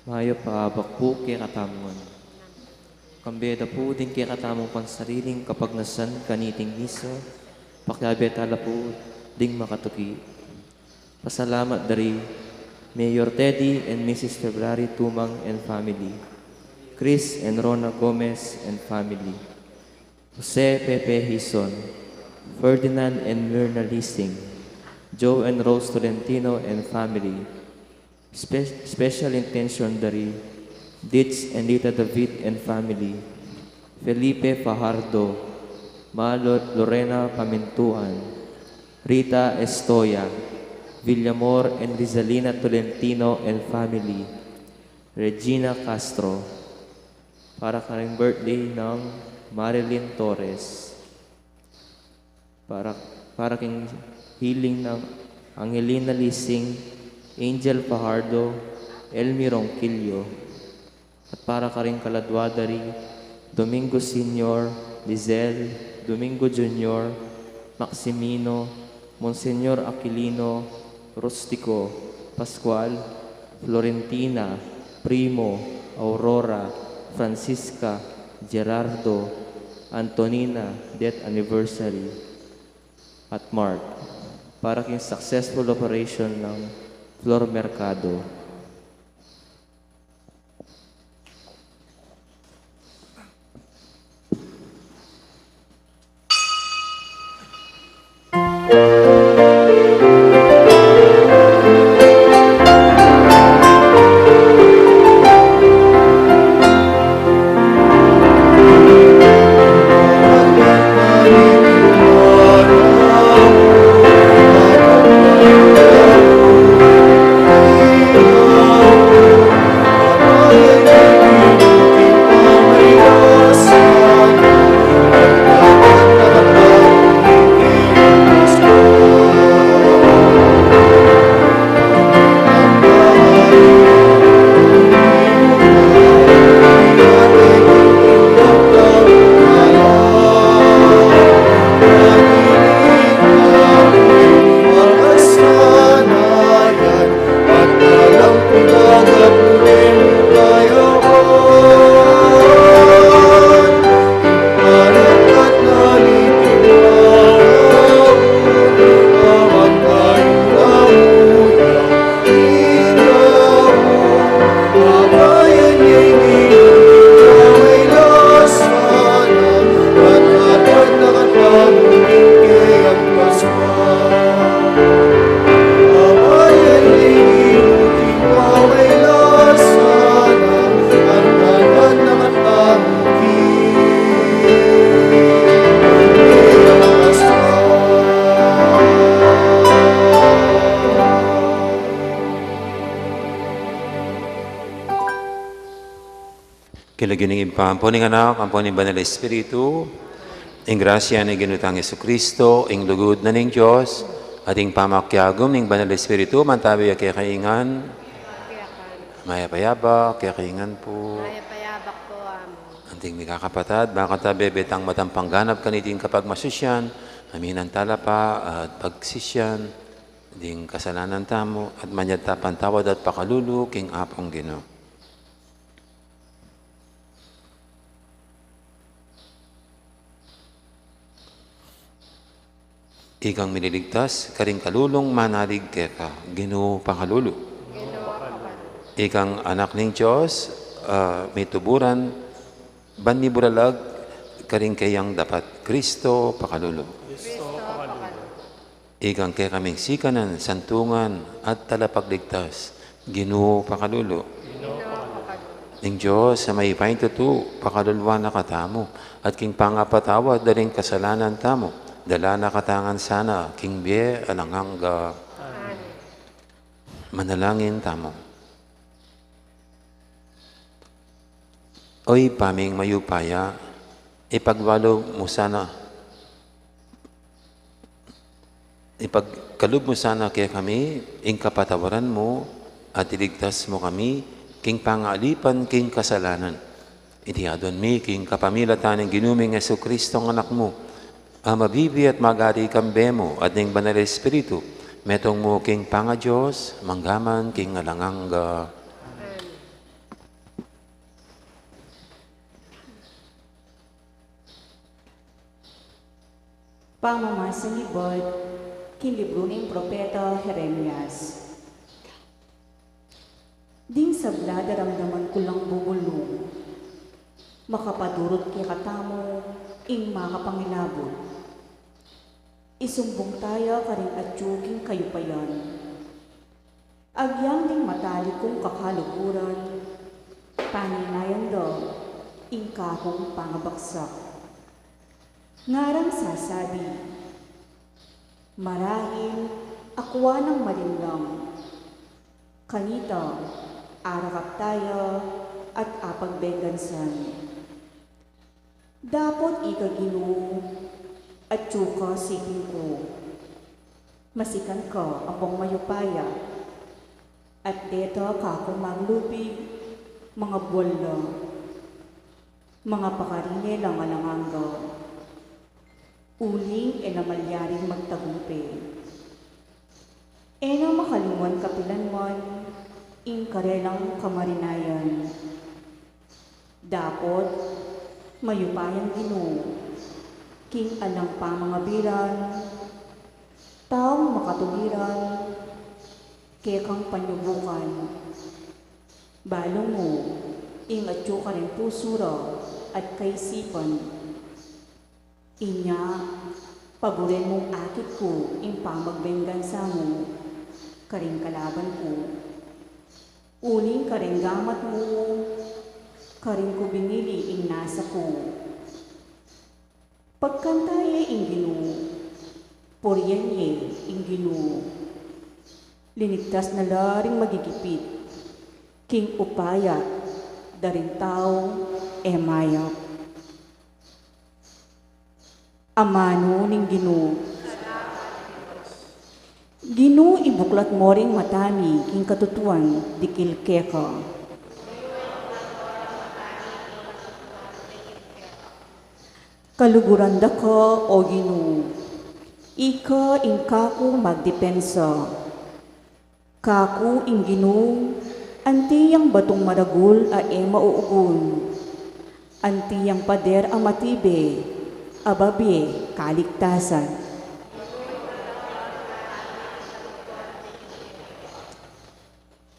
Mayo paabak po kay katamon. Kambeda po din kay katamong pansariling kapag nasan kaniting misa, pakyabet ala po ding makatuki. Pasalamat dari Mayor Teddy and Mrs. February Tumang and family, Chris and Rona Gomez and family, Jose Pepe Hison, Ferdinand and Myrna Lising, Joe and Rose Tolentino and family. Special intention dari Ditz and Rita David and family, Felipe Fajardo, Lorena Pamintuan, Rita Estoya, Villamor and Rizalina Tolentino and family, Regina Castro, para karing birthday ng Marilyn Torres, para king healing ng Angelina Lising, Angel Fajardo, Elmi Ronquillo, at para karing kaladwa dari Domingo Senior, Lizelle, Domingo Junior, Maximino, Monsenyor Aquilino, Rustico, Pascual, Florentina, Primo, Aurora, Francisca, Gerardo, Antonina, death anniversary, at Mark, para king successful operation ng Flor Mercado. Kilagin ng impampo ng anak, ang po ng Banal Espiritu, ang grasya ng ginutang Yesu Kristo, ang lugod na ng Diyos, at ang pamakyagom ng Banal Espiritu, mantabi kaya kaingan, mayapayaba, kaya kaingan po. Mayapayabak po, amin. Anting mga kapatad, baka tabi betang matampangganap kaniting kapag masusyan, aminan talapa at pagsisyan, ding kasalanan tamo, at manyad tapantawad at pakalulu, king apong Ginoo. Ikang miniligtas, karing kalulong manalig keka, Ginoo pakalulu. Ikang anak ng Diyos, may tuburan, ban ni buralag, karing kayang dapat, Kristo pakalulu. Ikang kaya kaming sikanan, santungan, at talapagligtas, Ginoo pakalulu. Ning Diyos sa may paintutu, pakaluluwa na katamo, at king pangapatawad daring kasalanan tamo, dala na katangan sana, king biye alangangga. Manalangin tamo. Oy, paming mayupaya, ipagwalo mo sana, ipagkalub mo sana kaya kami, ing kapatawaran mo, at iligtas mo kami, king pangalipan, king kasalanan. Itiyadon mi, king kapamilatan ng ginuming Yesu Kristo ang anak mo, mabibi at magari kambe mo at ng Banal Espiritu, metong mo king panga Diyos, manggaman king alangangga. pamamasa ni Bud, kinlibro ng propeta Jeremias. Ding sabla daramdaman ko lang bubulong, makapadurot kay katamo, ing makapangilabot. Isumbong tayo karing atyuging kayo pa yan. Agyang ding matalik kong kakaluguran, paninayan daw, ingka kong pangabaksak. Ngarang sasabi, marahil akwa ng malinlang, kanita, arakap tayo at apagbegansan. Dapat ikagino at tsuka sipin ko, masikan ka akong mayupaya, at deto ka akong maglubig, mga buwala, mga pakarine lang alanganga, uling e namalyaring magtagumpe. E na makalingon kapilanman, ing karelang kamarinayan. Dapat, mayupayang Ginoo, king alang pa mga biran, taong makatuliran, kaya kang panyubukan. Balong mo, ing atyo ka rin pusura at kaisipan. Inya, paboren mong akit ko, ing pamagbenggansa mo, karing kalaban ko. Uling karing gamat mo, karing ko binili, ing nasa ko. Pagkantaya ing Ginoo, poryanye ing Ginoo. Linigtas na laring magigipit, king upaya, daring tao, emayak. Amano ning Ginoo. Ginoo ibuklat mo ring matami, king katutuan, dikil keka. Kaluguran da ka, o Ginoo, ika ing kaku magdepensa. Kaku ing Ginoo, anti yang batong maragul a mauugun. Anti yang pader a matibe, ababe kaligtasan.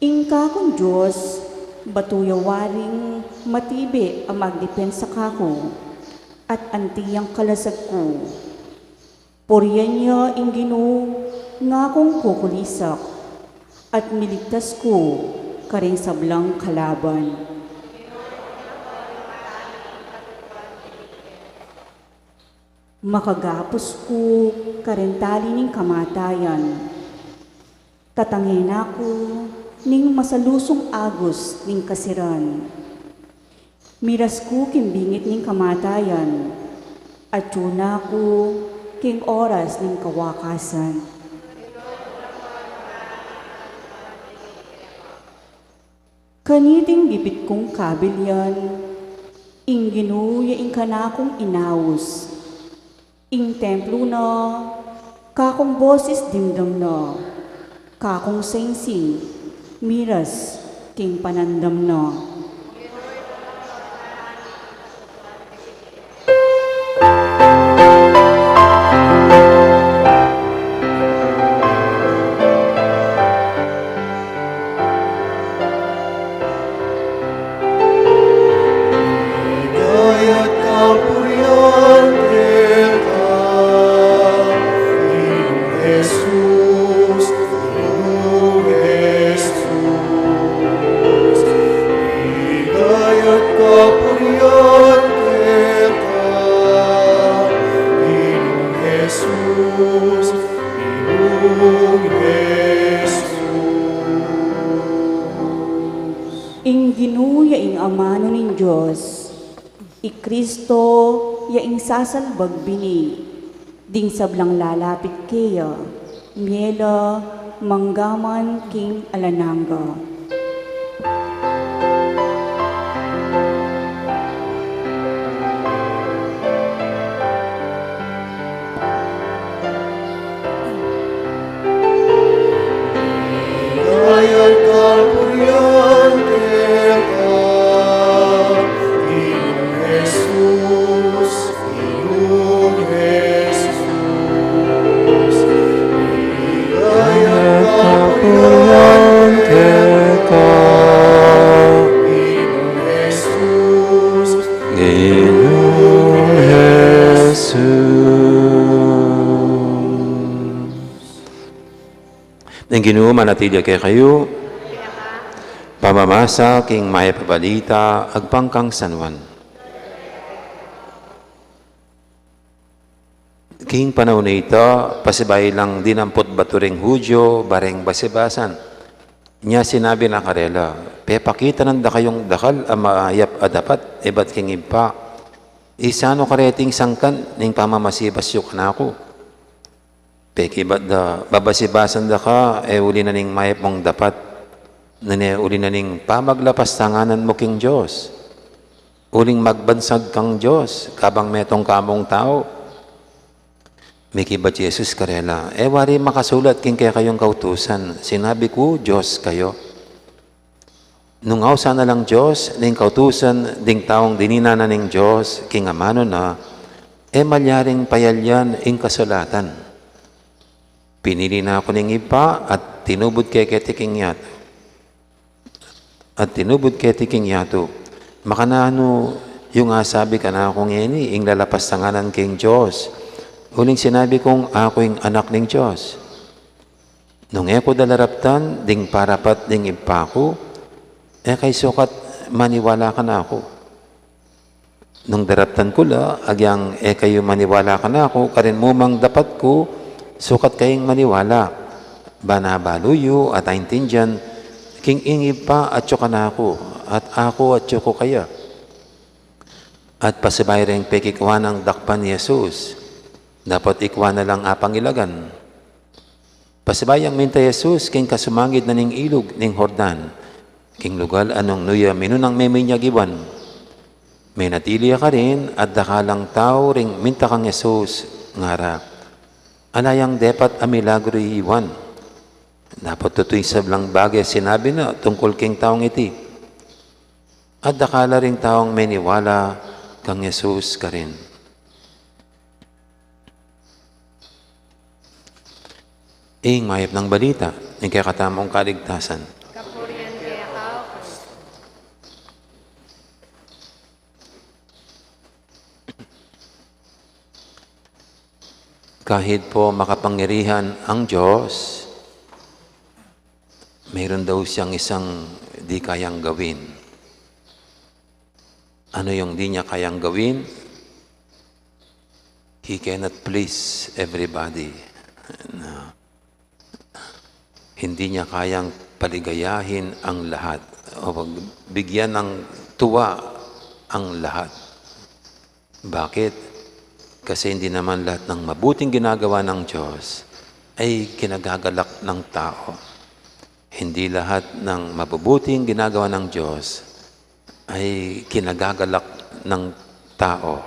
Ing kakong Diyos, batuyawaring matibe a magdepensa kako, at antiyang kalasag ko. Puriyan niya ing Ginoo nga kong kukulisak, at miligtas ko karing sablang kalaban. Makagapos ko karentali ning kamatayan. Tatangin ako ning masalusong agos ning kasiran. Miras ko kimbingit ning kamatayan, at tuna ko king oras ning kawakasan. Kaniting gipit kong kabilyan, ing ginuya ing kanakong inaus, ing templo na, kakong boses dimdam na, kakong sainsing, miras, king panandam na. Ing ginuya ing amano ning Diyos, i Kristo ya ing sasalbag bini, ding sablang lalapit kaya, miela, manggaman king alananga. Jesus, Ginoo Jesus. Ning Ginoo manatili kay kayo, Kaya ka, pamamasa king may pabalita, agpangkang sanwan. King panahon na ito, pasibay lang dinampot baturing Hudyo, bareng basibasan. Niya sinabi na karela, pepakita nanda kayong dakal ang maayap adapat, ebat king impa. Isano kareting sangkan, ning pamamasibas yung kanako. Peki ba't da, babasibasan da ka, uli na ning mayap mong dapat, uli na ning pamaglapas tanganan mo king Diyos. Uling magbansag kang Diyos, kabang metong kamong tao. Miki ba Jesus karela, wari makasulat king kaya kayong kautusan, sinabi ko, Diyos kayo. Nung awsa na lang Diyos, ning kautusan, ding taong dinina na ning Diyos, king amano na, malyaring payalyan ing kasulatan. Pinili na ako ning ipa at tinubod kay ketiking yato. At tinubod ketiking yato. Makanano yung sabi ka na akong ini, ing lalapas tanganan king Diyos. Huling sinabi kong ako'y anak ng Diyos. Nung eko dalaraptan, ding parapat ding impako, kay sukat maniwala ka na ako. Nung daraptan ko la, agyang kayo maniwala ka na ako, karin mo mang dapat ko, sukat kayong maniwala. Banabaluyo at aintindihan, king ingi pa at ka na ako, at ako at ko kaya. At pasabay rin pekikwa ng dakpan ni Jesus. Dapat ikwa na lang apang ilagan. Pasibayang minta Jesus, king kasumangid na ning ilog, ning Hordan, king lugal anong nuya minunang meminyagiwan. May natiliya ka rin, at dakalang tao ring minta kang Jesus, ngara, alayang depat a milagro iwan. Dapat tutoy sablang bagay sinabi na tungkol king taong iti. At dakala ring taong meniwala kang Jesus ka rin. Mayap ng balita, ng kaya katamong kaligtasan. kapurihan kaya ka, Kahit po makapangyarihan ang Diyos, mayroon daw siyang isang di kayang gawin. Ano yung di niya kayang gawin? He cannot please everybody. Hindi niya kayang paligayahin ang lahat o bigyan ng tuwa ang lahat. Bakit? Kasi hindi naman lahat ng mabuting ginagawa ng Diyos ay kinagagalak ng tao. Hindi lahat ng mabubuting ginagawa ng Diyos ay kinagagalak ng tao.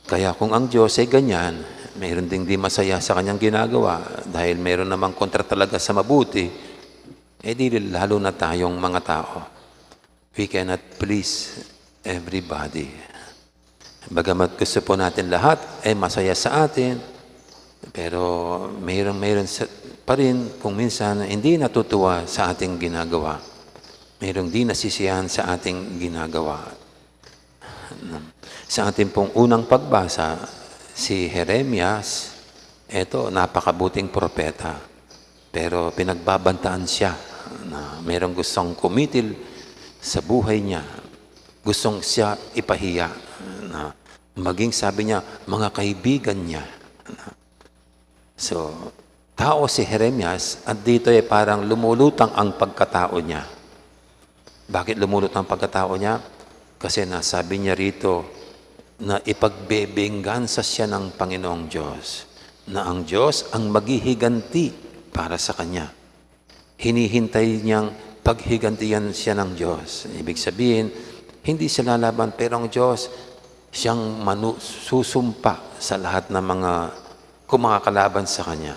Kaya kung ang Diyos ay ganyan, mayroon ding di masaya sa kanyang ginagawa dahil mayroon namang kontra talaga sa mabuti, di lalo na tayong mga tao. We cannot please everybody. Bagamat gusto po natin lahat ay masaya sa atin, pero mayroon pa rin kung minsan hindi natutuwa sa ating ginagawa. Mayroong di nasisiyahan sa ating ginagawa. Sa ating pong unang pagbasa, si Jeremias, napakabuting propeta. Pero pinagbabantaan siya na mayroong gustong kumitil sa buhay niya. Gustong siya ipahiya. Na maging sabi niya, mga kaibigan niya. So, tao si Jeremias at dito parang lumulutang ang pagkatao niya. Bakit lumulutang ang pagkatao niya? Kasi nasabi niya rito, na ipagbebenggansa siya ng Panginoong Diyos, na ang Diyos ang maghihiganti para sa Kanya. Hinihintay niyang paghigantihan siya ng Diyos. Ibig sabihin, hindi siya lalaban, pero ang Diyos siyang susumpa sa lahat ng mga kumakalaban sa Kanya.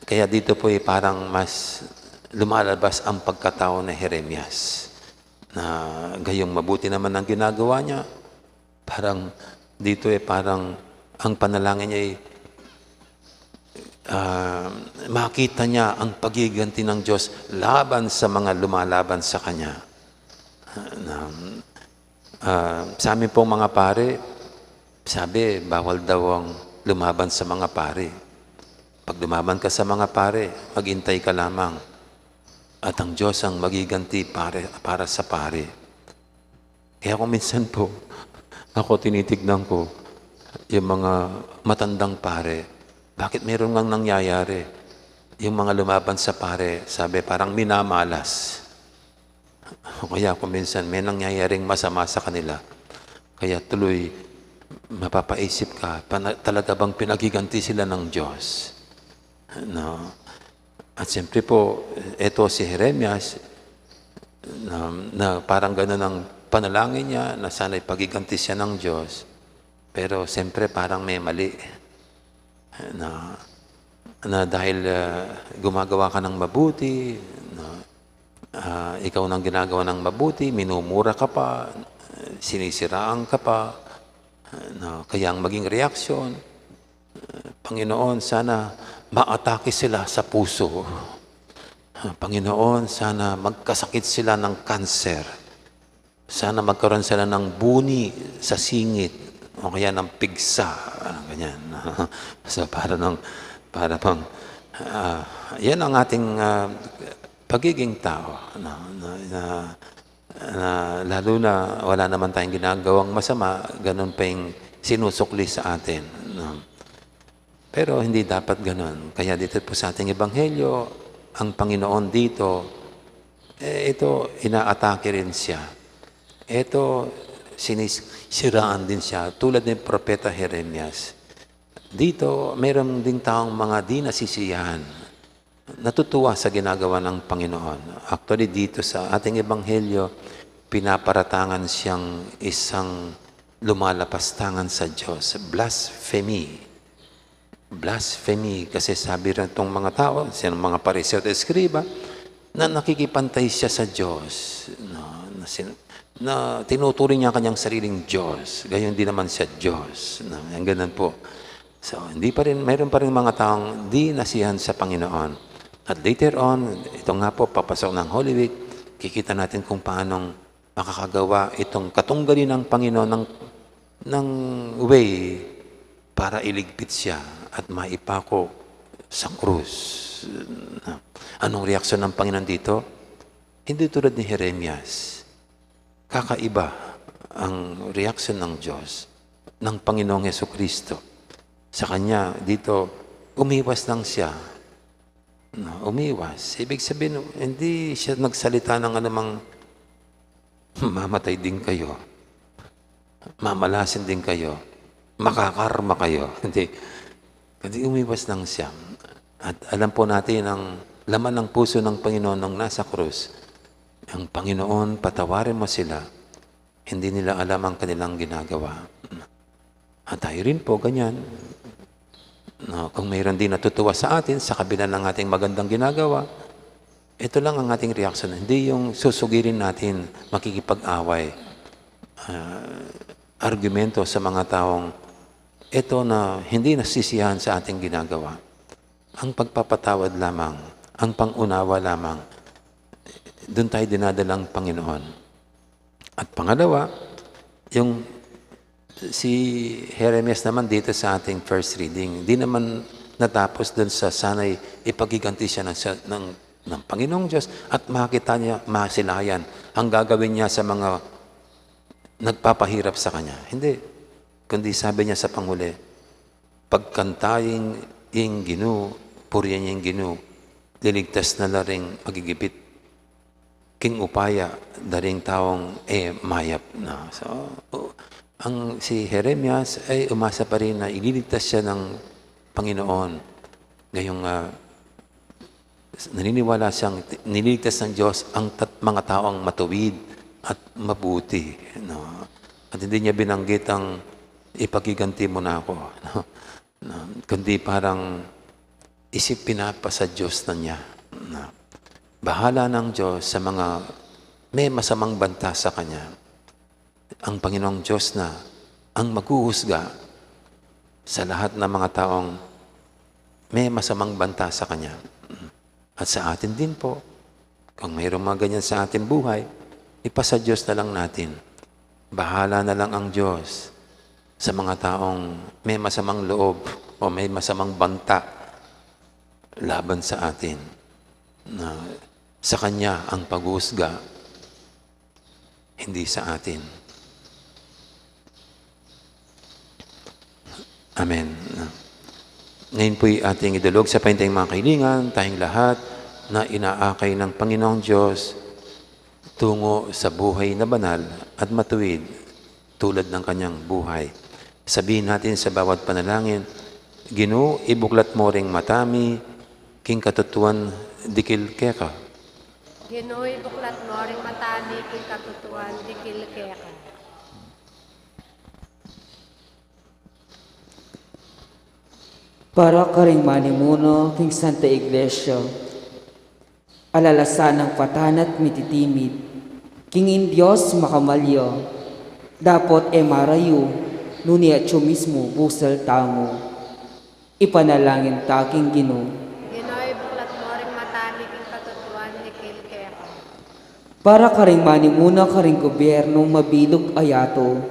Kaya dito po parang mas lumalabas ang pagkatao na Jeremias. Na gayong mabuti naman ang ginagawa niya, parang dito parang ang panalangin niya makita niya ang pagiganti ng Diyos laban sa mga lumalaban sa Kanya. Sa amin pong mga pare, sabi, bawal daw ang lumaban sa mga pare. Pag lumaban ka sa mga pare, maghintay ka lamang. At ang Diyos ang magiganti para sa pare. Kaya kung minsan po, ako tinitignan ko yung mga matandang pare, bakit meron ngang nangyayari? Yung mga lumaban sa pare, sabi parang minamalas. Kaya kung minsan may nangyayaring masama sa kanila, kaya tuloy mapapaisip ka, talaga bang pinagiganti sila ng Diyos? No. At siyempre po, ito si Jeremias, na parang gano'n ang panalangin niya, na sana'y pagiganti siya ng Diyos. Pero siyempre parang may mali. Na dahil gumagawa ka ng mabuti, ikaw nang ginagawa ng mabuti, minumura ka pa, sinisiraan ka pa, kaya ang maging reaksyon, Panginoon, sana maatake sila sa puso. Panginoon, sana magkasakit sila ng kanser. Sana magkaroon sila ng buni sa singit o kaya ng pigsa. Ganyan. So para bang, yan ang ating pagiging tao. Lalo na wala naman tayong ginagawang masama, ganun pa yung sinusukli sa atin. Pero hindi dapat ganun. Kaya dito po sa ating ebanghelyo, ang Panginoon dito, ito, inaatake rin siya. Ito, sinisiraan din siya, tulad ng Propeta Jeremias. Dito, mayroon ding taong mga di nasisiyahan, natutuwa sa ginagawa ng Panginoon. Actually, dito sa ating ebanghelyo, pinaparatangan siyang isang lumalapastangan sa Diyos. Blasphemy. Blasphemy, kasi sabi rin itong mga tao, siyang mga Pariseo at Eskriba, na nakikipantay siya sa Diyos, na tinuturing niya kanyang sariling Diyos, gayon din naman siya Diyos. Ang ganun po. So, mayroon pa rin mga taong di nasiyahan sa Panginoon. At later on, ito nga po, papasok ng Holy Week, kikita natin kung paanong makakagawa itong katunggali ng Panginoon ng way para iligpit siya at maipako sa krus. Anong reaksyon ng Panginoon dito? Hindi tulad ni Jeremias. Kakaiba ang reaksyon ng Diyos, ng Panginoong Jesucristo. Sa Kanya, dito, umiwas lang siya. Umiwas. Ibig sabihin, hindi siya nagsalita ng anumang mamatay din kayo, mamalasin din kayo, makakarma kayo. Hindi umiwas lang siya. At alam po natin ang laman ng puso ng Panginoon nang nasa krus. Ang Panginoon, patawarin mo sila. Hindi nila alam ang kanilang ginagawa. At tayo rin po, ganyan. Kung mayroon din natutuwa sa atin, sa kabila ng ating magandang ginagawa, ito lang ang ating reaksyon. Hindi yung susugirin natin, makikipag-away, argumento sa mga taong ito na hindi nasisiyahan sa ating ginagawa. Ang pagpapatawad lamang, ang pangunawa lamang, doon tayo dinadalang Panginoon. At pangalawa, yung si Jeremias naman dito sa ating first reading, hindi naman natapos doon sa sana'y ipagiganti siya ng Panginoong Diyos at makita niya, masilayan ang gagawin niya sa mga nagpapahirap sa Kanya. Hindi. Kundi sabi niya sa panghuli, pagkantayin yung Ginu, puriyan yung Ginu, liligtas na laring pagigipit, king upaya, daring taong mayap na. So, si Jeremias ay umasa pa rin na ililigtas siya ng Panginoon. Ngayong naniniwala siyang nililigtas ng Diyos ang mga taong matuwid at mabuti. No? At hindi niya binanggit ang ipagiganti mo na ako. No? Kundi parang isip pinapa sa Diyos na niya. No? Bahala ng Diyos sa mga may masamang banta sa Kanya. Ang Panginoong Diyos na ang maghuhusga sa lahat ng mga taong may masamang banta sa Kanya. At sa atin din po, kung mayroong mga ganyan sa ating buhay, ipasa Diyos na lang natin. Bahala na lang ang Diyos. sa mga taong may masamang loob o may masamang banta laban sa atin. Na sa Kanya ang pag-uusga, hindi sa atin. Amen. Ngayon po'y ating idulog sa paintayong mga kailingan, tayong lahat na inaakay ng Panginoong Diyos tungo sa buhay na banal at matuwid tulad ng kanyang buhay. Sabihin natin sa bawat panalangin, Ginoo, ibuklat mo ring matami, king katutuan dikil keka. Ginooy buklat mo ring matani king katutuan dikil keka. Para ka rin manimuno king Santa Iglesia, alalasan ng patanat mititimid, king in Diyos makamalyo, dapat marayo, nuni at mismo busal tamo, ipanalangin taking Ginoo. Ginooy buklat mo ring matani king katutuan dikil keka. Para ka rin manimuna ka rin gobyerno mabilog ayato,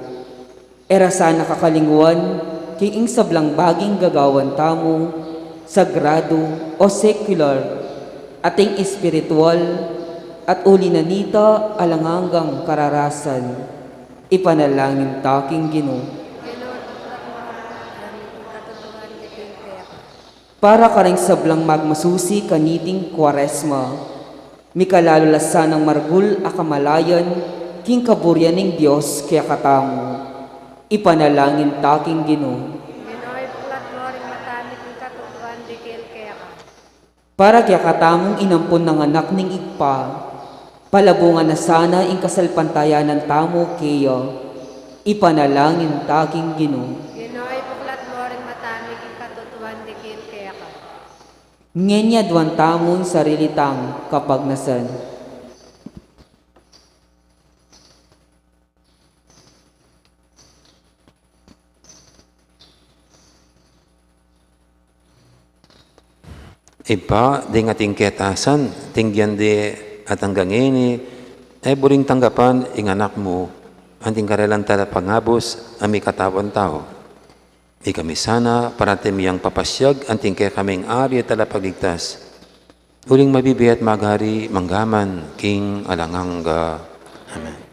erasan nakakalingwan, king ing sablang baging gagawan tamo, sagrado o secular, ating espiritual, at uli na nita alanganggang kararasan, ipanalangin taking Ginoo. Ginooy buklat mo ring katutuan dikil keka. Para ka rin sablang magmasusi kaniting kwaresma, mikalalasan ng margul akamalayan, king kaburyan ng Diyos kaya katamo, ipanalangin taking Ginoo. Ginooy buklat mo ring matani king katutuan dikil keka. Para kaya katamong inampun ng anak ning igpa, palabungan na sana ing kasalpantayanan tamo kayo, ipanalangin taking Ginoo. Ginooy buklat mo ring matani king katutuan dikil keka. Ngenya duwan tamon sarili tang kapagnasan. Ipa, ding ating ketasan, tingyan di at hanggang ini, ay buring tanggapan, ing anak mo, anting karelan tala pangabos, ami katawan tao. Ikami sana, parating miyang papasyag, anting kaya kaming ari at tala pagligtas. Uling mabibiyat magari, manggaman, king alangangga. Amen.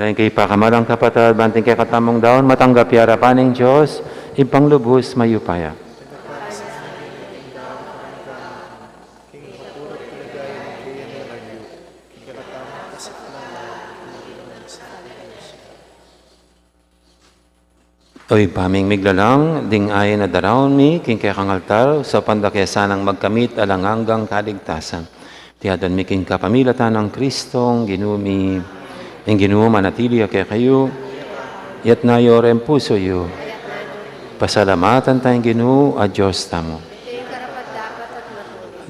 Lain kay pakamalang kapatid, banting kay katamong daon, matanggap yara paning Diyos, ipanglubos mayupaya. Oy, paming miglalang, ding ayon na darawon mi, king kay kang altar, sa pandakyasanang magkamit alanganggang kaligtasan. Tiyadan mi king kapamilatan ng Kristong, ginumi, ang ginuo manatili kay kayo, yat na yorem puso yo. Pasalamatan tayong ginuo, a Diyos tamo.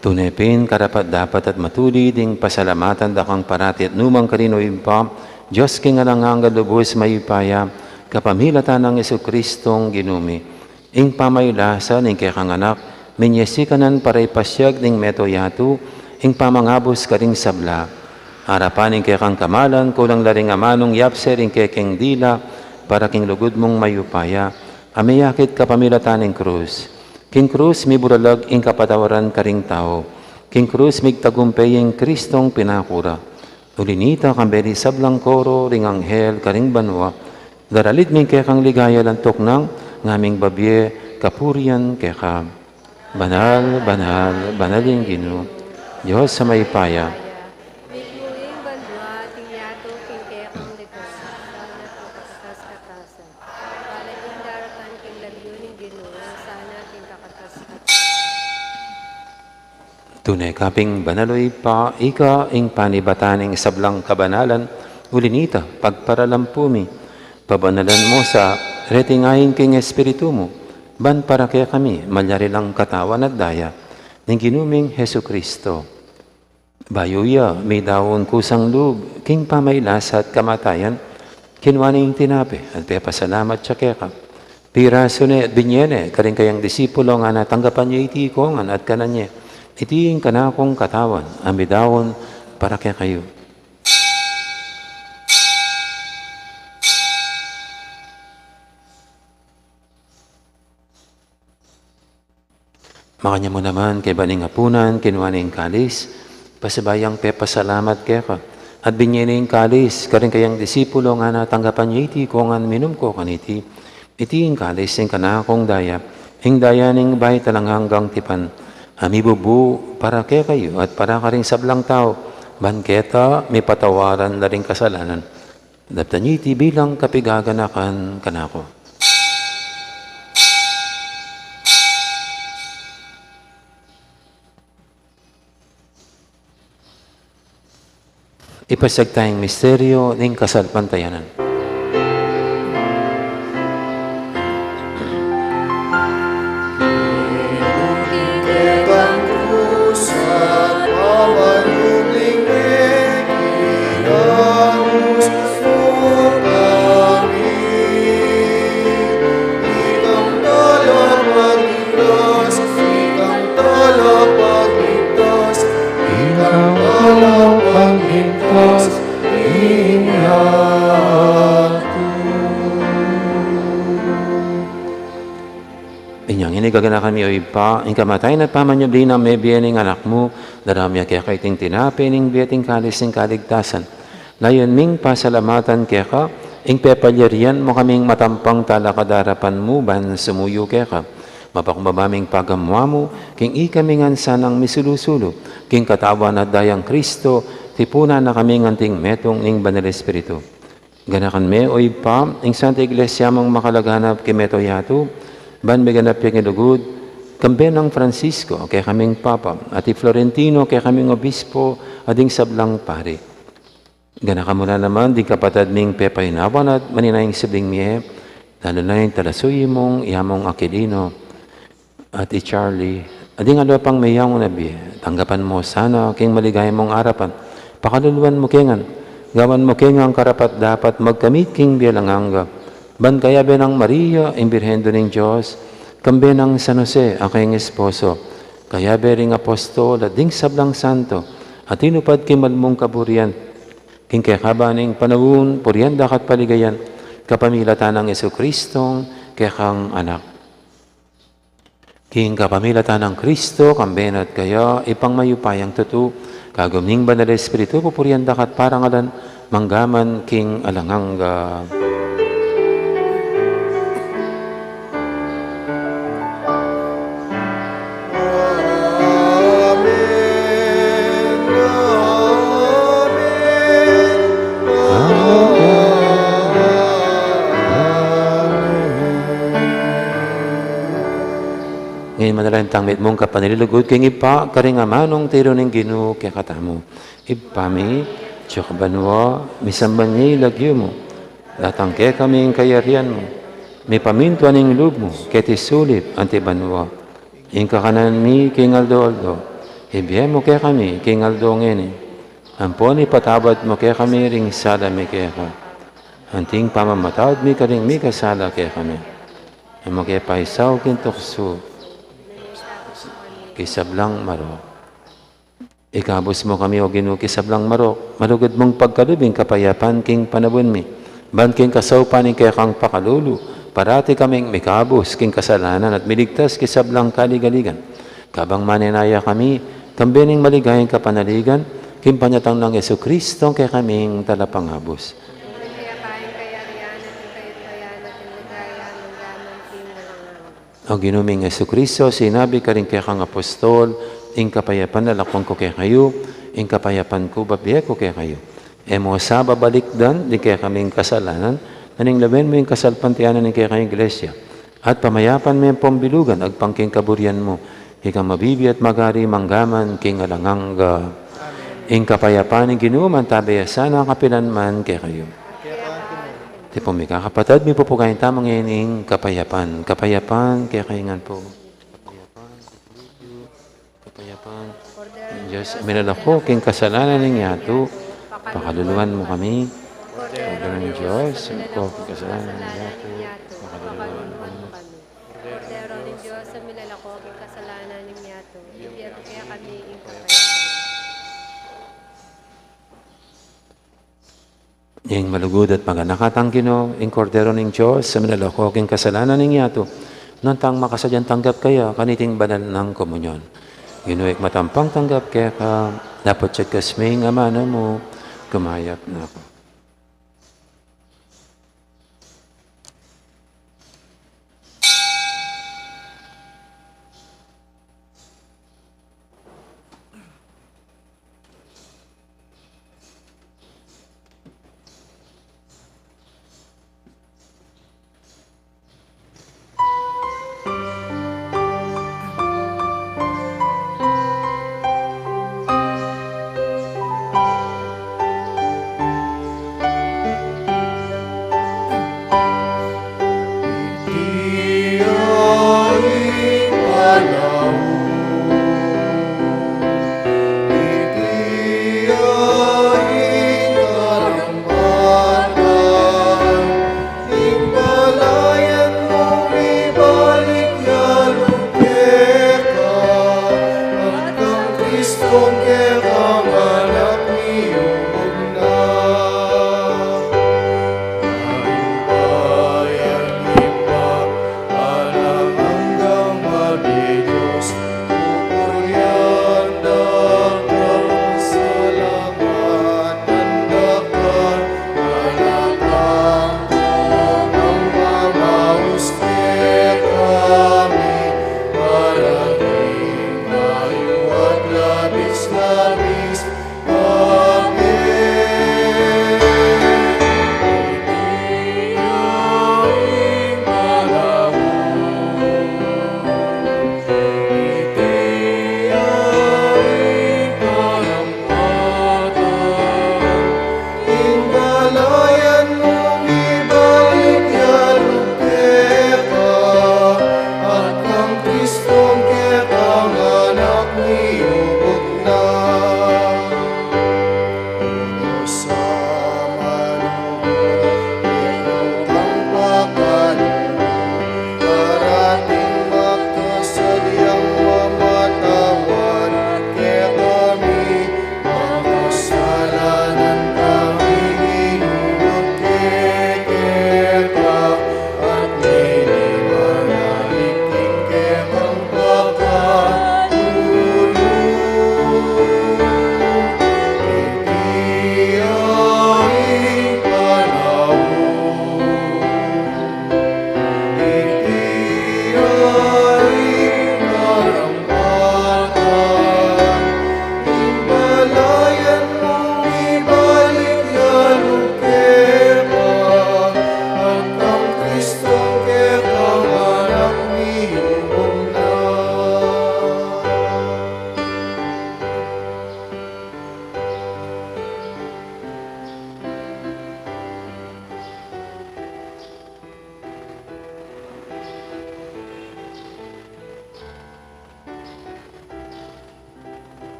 Tunepin, karapat dapat at matuli, ding pasalamatan dakang parati at numang karino impa, Diyos king alangangga lubos mayupaya, kapamilatan ng Jesucristong ginumi. Ing pamaylasan, ing kekang anak, minyesikanan paray pasyag ning metoyatu, ing pamangabos karing sabla. Harapan ing kekang kamalan, kulang laring amanong yapser, ing kekeng dila, para king lugod mong mayupaya, amiyakit kapamilatan ing krus. King krus mi buralag ing kapatawaran karing tao. King krus migtagumpay ing Kristong pinakura. Ulinita kamberi sablang koro, ring anghel karing banwa, daralit min kekang ligaya lantok ng ngaming babye kapurian keka. Banal, banal, banal yung Ginoo. Diyos sa may paya. Miguing banwa, tingyato, kingkekang likas, sana tukas katasan. Palaging daratan king lagyo ni Ginoo, sana king kakatas Tunay kaping banaloy pa, ika ing panibataning sablang kabanalan, ulinita, pagparalampumi, pabanalan mo sa retingayin king espiritu mo, ban para kaya kami, malyari lang katawan at daya, ng ginuming Heso Kristo. Bayuya, may dawon kusang loob, king pamaylas at kamatayan, kinwaning tinapi, at pasalamat siya kaya. Piraso ne at binyene, karing kayang disipulo nga natanggapan niya iti kongan at kananya, itiing kanakong katawan, amidawon para kaya kayo. Makanya mo naman kay baning apunan, kinuhaning kalis, pasabayang pasalamat kaya ka. At binyaning kalis, karing kayang disipulo nga natanggapan niya iti kongan minum ko kaniti, iti yung kalis yung kanakong daya, yung daya ning bahay talang hanggang tipan, amibubu para kaya kayo at para ka rin sablang tao, banketa, may patawaran na rin kasalanan. Daptan niya iti bilang kapigaganakan kanako. Ipasag tayong misteryo ng kasalpantayanan. Inyang inigagana kami o ipa, ang kamatay na pamanyabli na may biyaning anak mo, daramya kaya kaiting tinapi, ning biyating kalis ng kaligtasan. Layon ming pasalamatan kaya ka, ing pepalyarian mo kaming matampang talakadarapan mo, ban sumuyo kaya ka. Mapakmabaming pagamwa mo, king ikamingan sanang misulusulo, king katawan at dayang Kristo, tipuna na kaming anting metong ning Banal Espiritu. Ganakan me o ipa, ing Santa Iglesia mong makalaganap kimeto yato, ban meganap yung ilugod, kambe ng Francisco, kaya kaming Papa, at Florentino, kaya kaming Obispo, ading sablang pari. Ganaka mula naman, di kapatad ming pepaynawan at maninayang sibling miye, lalo na yung talasuyi mong iyamong Aquilino, at Charlie, ading alapang mayang unabi, tanggapan mo sana, king maligay mong arapan, pakaluluan mo kengan, gawan mo kengang karapat dapat magkamit king bialanganga, ban kaya benang Maria, imbirhendo ng Diyos, kambe ng San Jose, aking esposo, kaya bering apostol, at ding sablang santo, at tinupad kimalmong kaburian, king kakabaning panawun, purian dakat paligayan, kapamilatan ng Jesucristong, kekang anak. King kapamilatan ng Kristo, kamben at kaya, ipang mayupayang tutu, kagumning Banal Espiritu, pupurian dakat parangalan, manggaman king alanganga. Ngayon manalangin tangmit mong kapanilugod king ipa karingamanong tiro ng Ginoo kaya katamo. Ipami, tsaka banwa, misamban niya ilagyo mo. Datang kaya kaming kayarian mo. May pamintuan ng loob mo, kaya tisulip anti banwa. Ing kakanan mi king aldo. Ibiyan mo kaya kami king aldo ngeni. Ampon ipatawad mo kaya kami ring sala mi kaya ka. Anting pamamatawad mi karing mi kasala kaya kami. Amo kaya paisaw kintokso. Kisablang marok. Ikabos mo kami o Ginoo kisablang marok. Malugod mong pagkalubing kapayapan king panabon mi. Ban king kasawpaning kaya kang pakalulu. Parati kaming mikabos king kasalanan at miligtas kisablang kaligaligan. Kabang maninaya kami, kambining maligayang kapanaligan, king panyatang ng Yesu Kristo kaya kaming talapangabos. O ginuming Yesu Kristo, sinabi ka rin kaya kang apostol, ing kapayapan lalakwan ko kaya kayo, ing kapayapan ko babiya ko kaya kayo. Emo sa babalikdan, di kaya kaming kasalanan, naning laben mo yung kasalpantianan ng kaya kayong iglesia. At pamayapan mo yung pambilugan, agpangking kaburian mo, ikang mabibi at magari manggaman, king alanganga. Ing kapayapan ng ginuman, tabayasan ang kapilan man kaya kayo. Di po may kakapatid, may pupugayin tamang ining kapayapan. Kapayapan, kaya kaingan po. Kapayapan. Diyos, minalako, king kasalanan ng yato. Pakaluluan mo kami. Pagkalan ng Diyos, ko, king kasalanan ng yato. Pakaluluan mo kami. Cordero ng Diyos, sa milalako, king kasalanan ng yato. Ibiyat kaya kami ing kapayapan. Ing malugod at maganakatang Ginoo, ing kordero ng Diyos, sa minalako, king kasalanan ng yato. Nantang makasadyan tanggap kaya, kaniting banal ng komunyon. Ginuik matampang tanggap kaya ka, dapat siya kasming amana mo, kumayap na ako.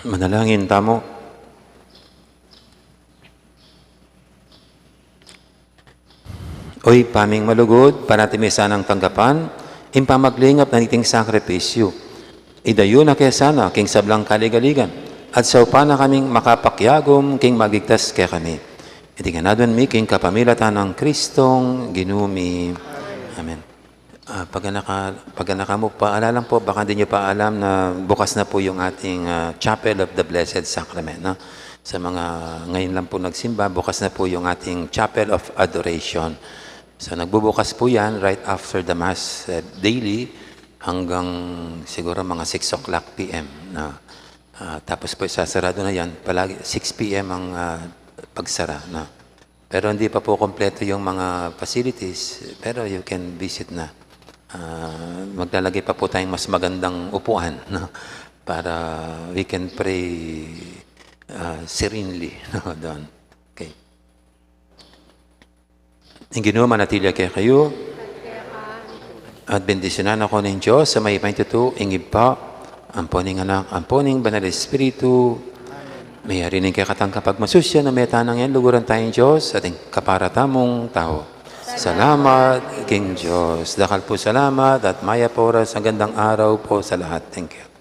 Manalangin tamo. Oy, paming malugod, panatimi sanang tanggapan, impamaglingap na niting sakripisyo. Idayo na kaya sana, king sablang kaligaligan, at sa upana kaming makapakyagom, king magigtas kaya kami. Iti nga nadwan mi, king kapamilatan ng Kristong ginumi. Amen. Pag mo paalala po, baka hindi nyo pa alam na bukas na po yung ating Chapel of the Blessed Sacrament. No? Sa mga ngayon lang po nagsimba, bukas na po yung ating Chapel of Adoration. So nagbubukas po yan right after the Mass daily hanggang siguro mga 6 o'clock p.m. Na, tapos po sasarado na yan, palagi 6 p.m. ang pagsara. Na. Pero hindi pa po kompleto yung mga facilities, pero you can visit na. Maglalagay pa po tayong mas magandang upuan no? Para we can pray serenely no? Doon. Okay. Ang Ginoo manatili kay kayo at bendisyonan ako ng Diyos sa may paintuto, ingib pa, amponing anak, amponing banal espiritu, may harinig kay katang kapag masusya na may tanang yan, luguran tayong Diyos at kaparatamong tao. Salamat, King Diyos. Dakal po salamat at maya po oras. Ang gandang araw po sa lahat. Thank you.